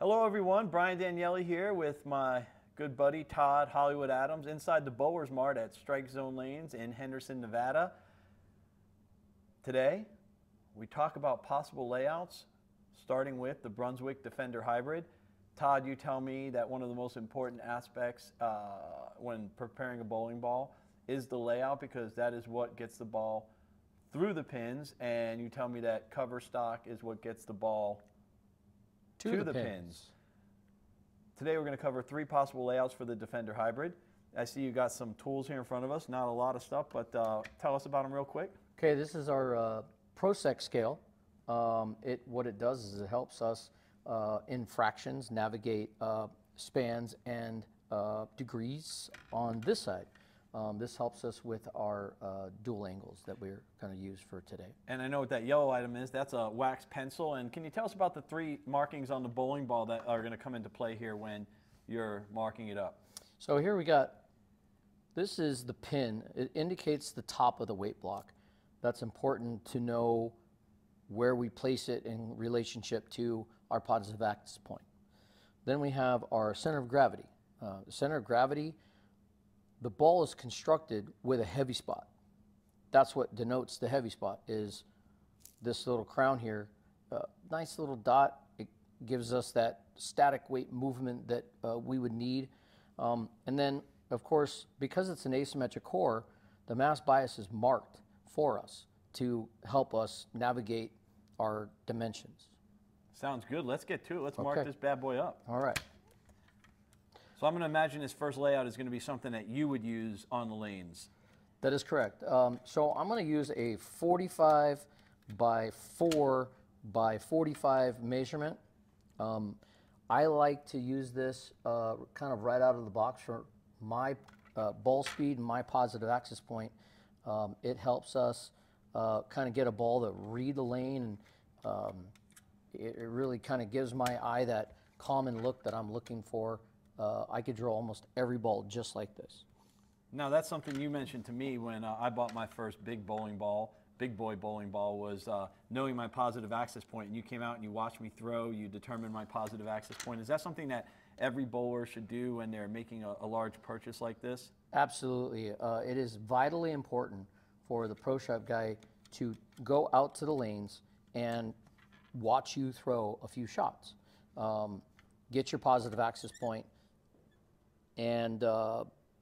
Hello everyone, Brian Daniele here with my good buddy Todd Hollywood Adams inside the Bowlers Mart at Strike Zone Lanes in Henderson, Nevada. Today, we talk about possible layouts, starting with the Brunswick Defender Hybrid. Todd, you tell me that one of the most important aspects when preparing a bowling ball is the layout, because that is what gets the ball through the pins, and you tell me that cover stock is what gets the ball to the pins. Today we're going to cover 3 possible layouts for the Defender Hybrid. I see you got some tools here in front of us, not a lot of stuff, but tell us about them real quick. Okay, this is our ProSec scale. What it does is it helps us in fractions navigate spans and degrees on this side. This helps us with our dual angles that we're going to use for today. And I know what that yellow item is. That's a wax pencil. And can you tell us about the 3 markings on the bowling ball that are going to come into play here when you're marking it up? So here we got, this is the pin. It indicates the top of the weight block. That's important to know where we place it in relationship to our positive axis point. Then we have our center of gravity. The center of gravity, the ball is constructed with a heavy spot. That's what denotes the heavy spot, is this little crown here. Nice little dot. It gives us that static weight movement that we would need. And then, of course, because it's an asymmetric core, the mass bias is marked for us to help us navigate our dimensions. Sounds good. Let's get to it. Let's mark this bad boy up. All right. So I'm going to imagine this first layout is going to be something that you would use on the lanes. That is correct. So I'm going to use a 45 by 4 by 45 measurement. I like to use this kind of right out of the box for my ball speed and my positive axis point. It helps us kind of get a ball that read the lane, and it really kind of gives my eye that common look that I'm looking for. I could draw almost every ball just like this. Now, that's something you mentioned to me when I bought my first big boy bowling ball, was knowing my positive axis point. And you came out and you watched me throw, you determined my positive axis point. Is that something that every bowler should do when they're making a large purchase like this? Absolutely. It is vitally important for the pro shop guy to go out to the lanes and watch you throw a few shots. Get your positive axis point. And,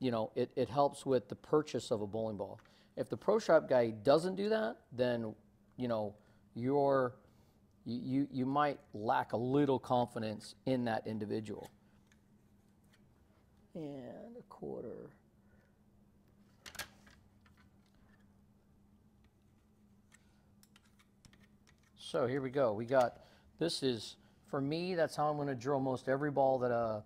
you know, it helps with the purchase of a bowling ball. If the pro shop guy doesn't do that, then, you know, you might lack a little confidence in that individual. And a quarter. So here we go. We got, this is, for me, that's how I'm going to drill most every ball that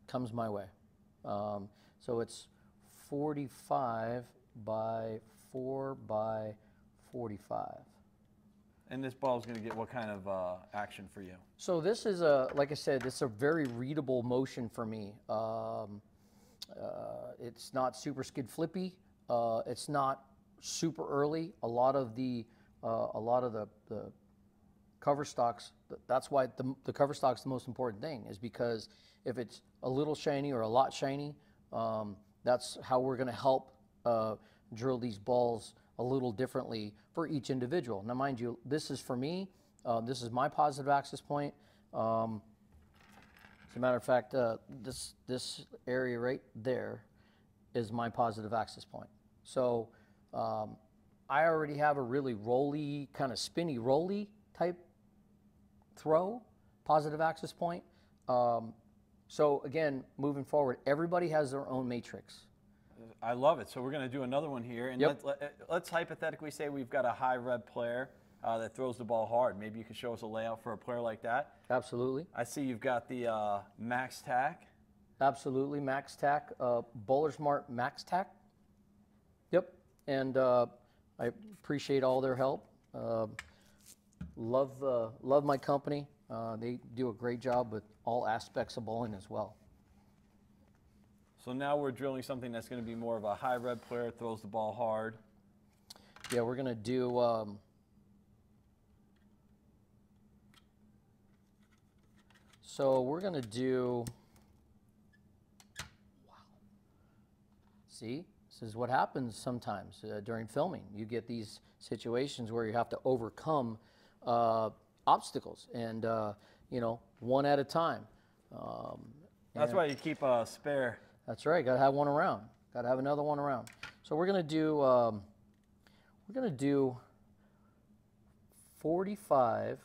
comes my way. So it's 45 by 4 by 45. And this ball is going to get what kind of action for you? So this is like I said, it's a very readable motion for me. It's not super skid flippy. It's not super early. A lot of the cover stocks, that's why the cover stock's the most important thing, is because if it's a little shiny or a lot shiny, that's how we're going to help drill these balls a little differently for each individual. Now, mind you, this is for me. This is my positive axis point. As a matter of fact, this area right there is my positive axis point. So I already have a really rolly, kind of spinny rolly type throw, positive axis point. So again, moving forward, everybody has their own matrix. I love it. So we're going to do another one here. And let's hypothetically say we've got a high rev player that throws the ball hard. Maybe you can show us a layout for a player like that. Absolutely. I see you've got the Max Tack. Absolutely, Max Tack, Bowlers Mart Max Tack. Yep, and I appreciate all their help. Love my company. They do a great job with all aspects of bowling as well. So now we're drilling something that's going to be more of a high rev player, throws the ball hard. Yeah, we're going to do So we're going to do, wow. See, this is what happens sometimes during filming. You get these situations where you have to overcome obstacles and, you know, one at a time. That's why you keep a spare. That's right. Got to have one around. Got to have another one around. So we're going to do 45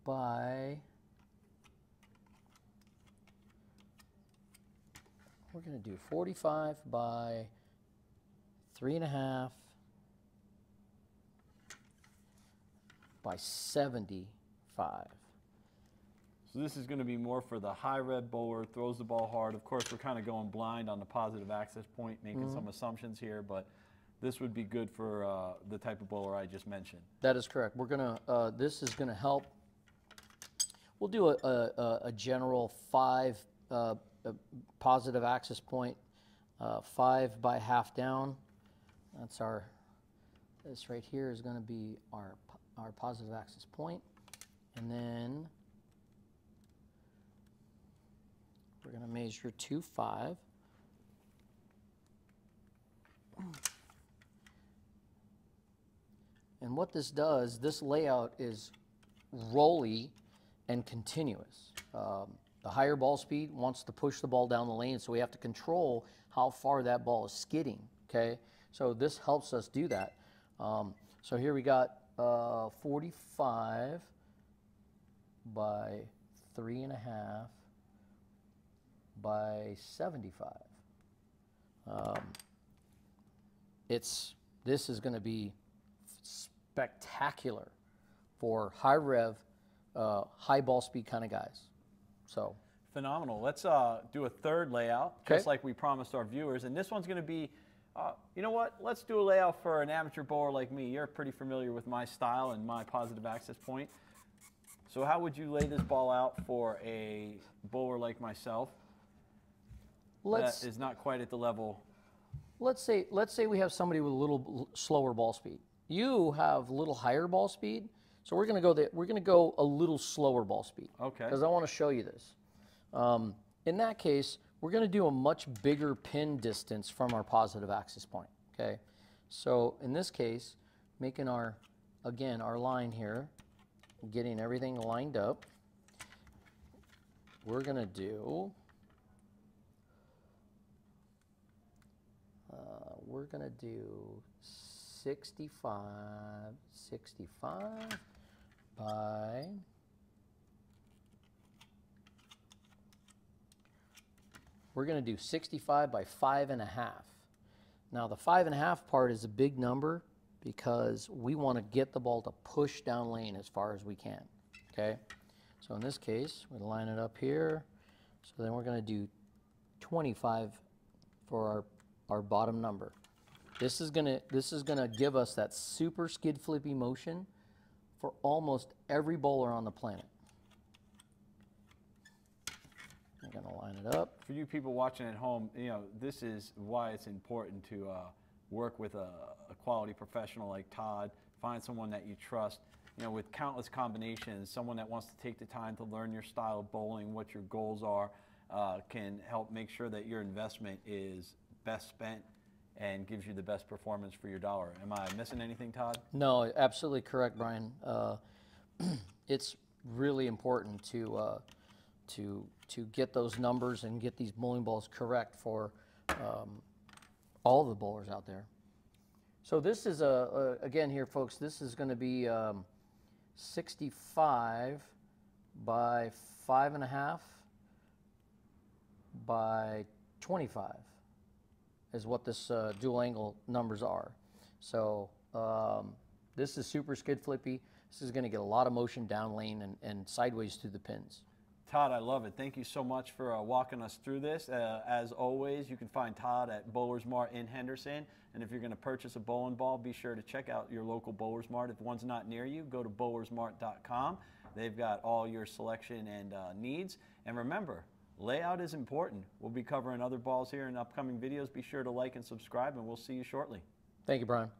by, we're going to do 45 by 3.5 by 75. So this is going to be more for the high rev bowler, throws the ball hard. Of course, we're kind of going blind on the positive access point, making some assumptions here, but this would be good for the type of bowler I just mentioned. That is correct. We're going to, this is going to help. We'll do a general 5 positive access point, 5 by half down. That's our, this right here is going to be our positive access point. And then we're going to measure 2.5. And what this does, this layout is rolly and continuous. The higher ball speed wants to push the ball down the lane, so we have to control how far that ball is skidding, okay? So this helps us do that. So here we got 45 by 3.5 by 75. This is going to be spectacular for high rev, high ball speed kind of guys. So phenomenal. Let's do a third layout, just like we promised our viewers. And this one's going to be, you know what? Let's do a layout for an amateur bowler like me. You're pretty familiar with my style and my positive access point. So how would you lay this ball out for a bowler like myself that is not quite at the level? Let's say we have somebody with a little slower ball speed. You have a little higher ball speed, so we're going to go a little slower ball speed. Okay. Because I want to show you this. In that case, we're going to do a much bigger pin distance from our positive access point. Okay. So in this case, making our line here, getting everything lined up, we're going to do. We're going to do 65 by, we're going to do 65 by 5.5. Now the 5.5 part is a big number because we want to get the ball to push down lane as far as we can. Okay, so in this case, we're going to line it up here. So then we're going to do 25 for our bottom number. This is gonna give us that super skid flippy motion for almost every bowler on the planet. I'm gonna line it up. For you people watching at home, you know, this is why it's important to work with a quality professional like Todd. Find someone that you trust. You know, with countless combinations, someone that wants to take the time to learn your style of bowling, what your goals are, can help make sure that your investment is best spent and gives you the best performance for your dollar. Am I missing anything, Todd? No, absolutely correct, Brian. It's really important to get those numbers and get these bowling balls correct for all the bowlers out there. So this is again here, folks. This is going to be 65 by 5.5 by 25. Is what this dual angle numbers are. So this is super skid flippy. This is going to get a lot of motion down lane and sideways through the pins. Todd, I love it. Thank you so much for walking us through this. As always, you can find Todd at Bowlers Mart in Henderson. And if you're going to purchase a bowling ball, be sure to check out your local Bowlers Mart. If one's not near you, go to bowlersmart.com. They've got all your selection and needs. And remember, layout is important. We'll be covering other balls here in upcoming videos. Be sure to like and subscribe, and we'll see you shortly. Thank you, Brian.